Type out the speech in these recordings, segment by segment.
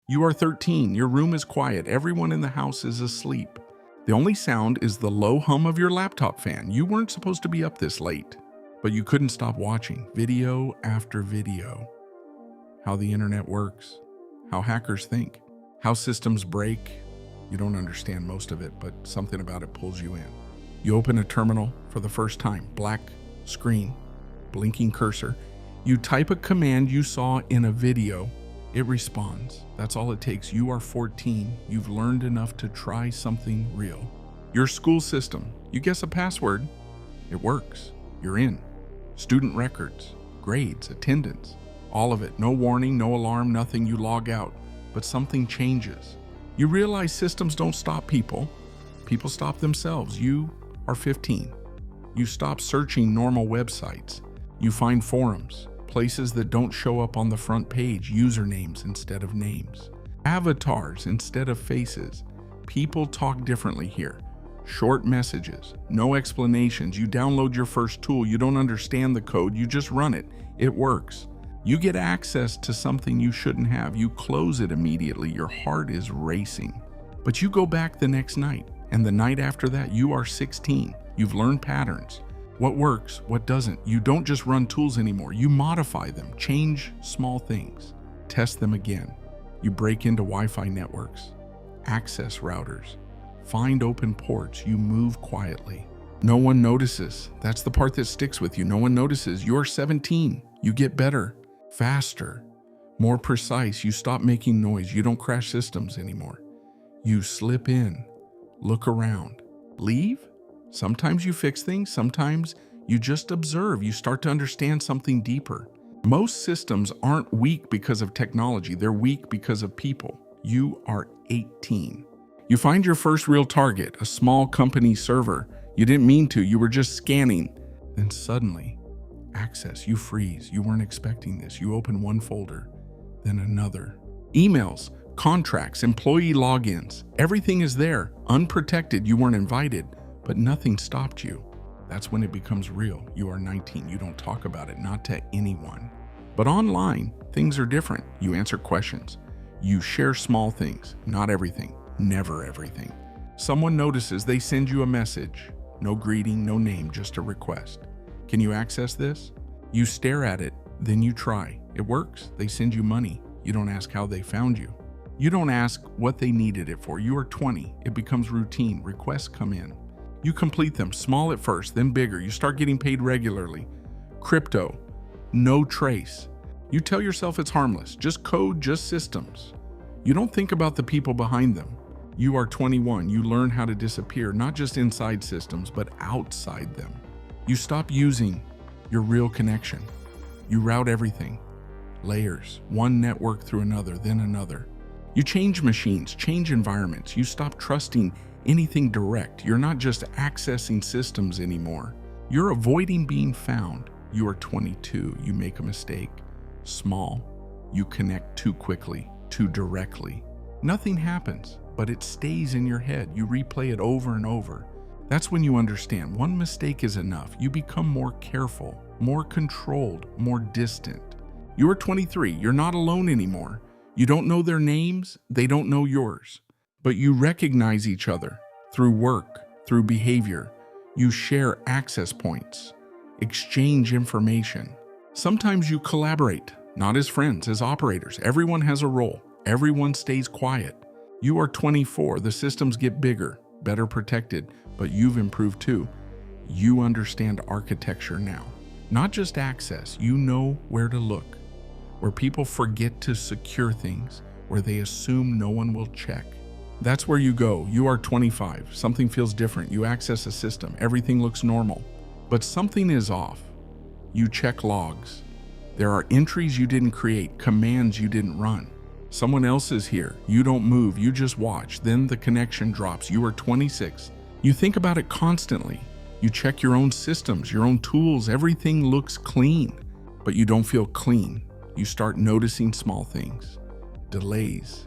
You are 13. Your room is quiet. Everyone in the house is asleep. The only sound is the low hum of your laptop fan. You weren't supposed to be up this late, but you couldn't stop watching video after video. How the internet works, how hackers think, how systems break. You don't understand most of it, but something about it pulls you in. You open a terminal for the first time, black screen, blinking cursor. You type a command you saw in a video. It responds. That's all it takes. You are 14. You've learned enough to try something real. Your school system. You guess a password. It works. You're in. Student records, grades, attendance, all of it. No warning, no alarm, nothing. You log out. But something changes. You realize systems don't stop people. People stop themselves. You are 15. You stop searching normal websites. You find forums. Places that don't show up on the front page, usernames instead of names, avatars instead of faces. People talk differently here. Short messages, no explanations. You download your first tool, you don't understand the code, you just run it. It works. You get access to something you shouldn't have. You close it immediately. Your heart is racing. But you go back the next night, and the night after that, you are 16. You've learned patterns. What works, what doesn't. You don't just run tools anymore. You modify them, change small things, test them again. You break into Wi-Fi networks, access routers, find open ports. You move quietly. No one notices. That's the part that sticks with you. No one notices. You're 17. You get better, faster, more precise. You stop making noise. You don't crash systems anymore. You slip in, look around, leave. Sometimes you fix things, sometimes you just observe. You start to understand something deeper. Most systems aren't weak because of technology, they're weak because of people. You are 18. You find your first real target, a small company server. You didn't mean to, you were just scanning. Then suddenly, access, you freeze. You weren't expecting this. You open one folder, then another. Emails, contracts, employee logins, everything is there, unprotected. You weren't invited. But nothing stopped you. That's when it becomes real. You are 19. You don't talk about it, not to anyone. But online, things are different. You answer questions. You share small things, not everything, never everything. Someone notices, they send you a message. No greeting, no name, just a request. Can you access this? You stare at it, then you try. It works. They send you money. You don't ask how they found you. You don't ask what they needed it for. You are 20. It becomes routine. Requests come in. You complete them, small at first, then bigger. You start getting paid regularly. Crypto, no trace. You tell yourself it's harmless, just code, just systems. You don't think about the people behind them. You are 21. You learn how to disappear, not just inside systems, but outside them. You stop using your real connection. You route everything. Layers, one network through another, then another. You change machines, change environments. You stop trusting anything direct. You're not just accessing systems anymore. You're avoiding being found. You are 22. You make a mistake. Small. You connect too quickly, too directly. Nothing happens, but it stays in your head. You replay it over and over. That's when you understand one mistake is enough. You become more careful, more controlled, more distant. You are 23. You're not alone anymore. You don't know their names. They don't know yours. But you recognize each other through work, through behavior. You share access points, exchange information. Sometimes you collaborate, not as friends, as operators. Everyone has a role. Everyone stays quiet. You are 24. The systems get bigger, better protected, but you've improved too. You understand architecture now. Not just access, you know where to look, where people forget to secure things, where they assume no one will check. That's where you go. You are 25. Something feels different. You access a system. Everything looks normal. But something is off. You check logs. There are entries you didn't create, commands you didn't run. Someone else is here. You don't move. You just watch. Then the connection drops. You are 26. You think about it constantly. You check your own systems, your own tools. Everything looks clean, but you don't feel clean. You start noticing small things, delays,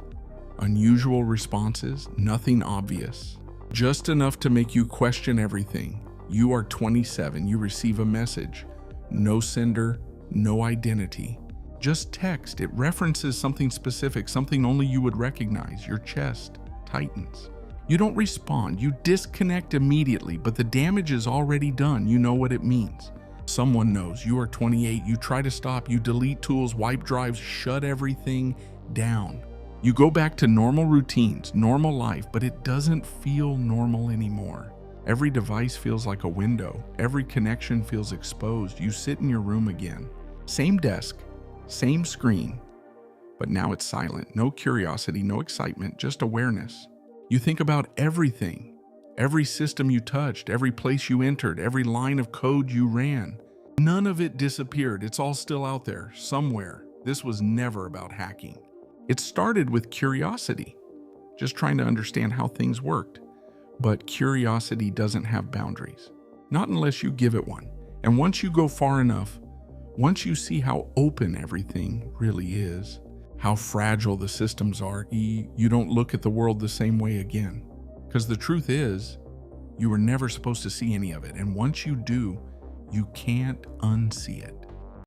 unusual responses, nothing obvious, just enough to make you question everything. You are 27. You receive a message. No sender, no identity. Just text. It references something specific, something only you would recognize. Your chest tightens. You don't respond. You disconnect immediately, but the damage is already done. You know what it means. Someone knows. You are 28. You try to stop. You delete tools, wipe drives, shut everything down. You go back to normal routines, normal life, but it doesn't feel normal anymore. Every device feels like a window. Every connection feels exposed. You sit in your room again. Same desk, same screen, but now it's silent. No curiosity, no excitement, just awareness. You think about everything, every system you touched, every place you entered, every line of code you ran. None of it disappeared. It's all still out there, somewhere. This was never about hacking. It started with curiosity, just trying to understand how things worked. But curiosity doesn't have boundaries, not unless you give it one. And once you go far enough, once you see how open everything really is, how fragile the systems are, you don't look at the world the same way again. Because the truth is, you were never supposed to see any of it. And once you do, you can't unsee it.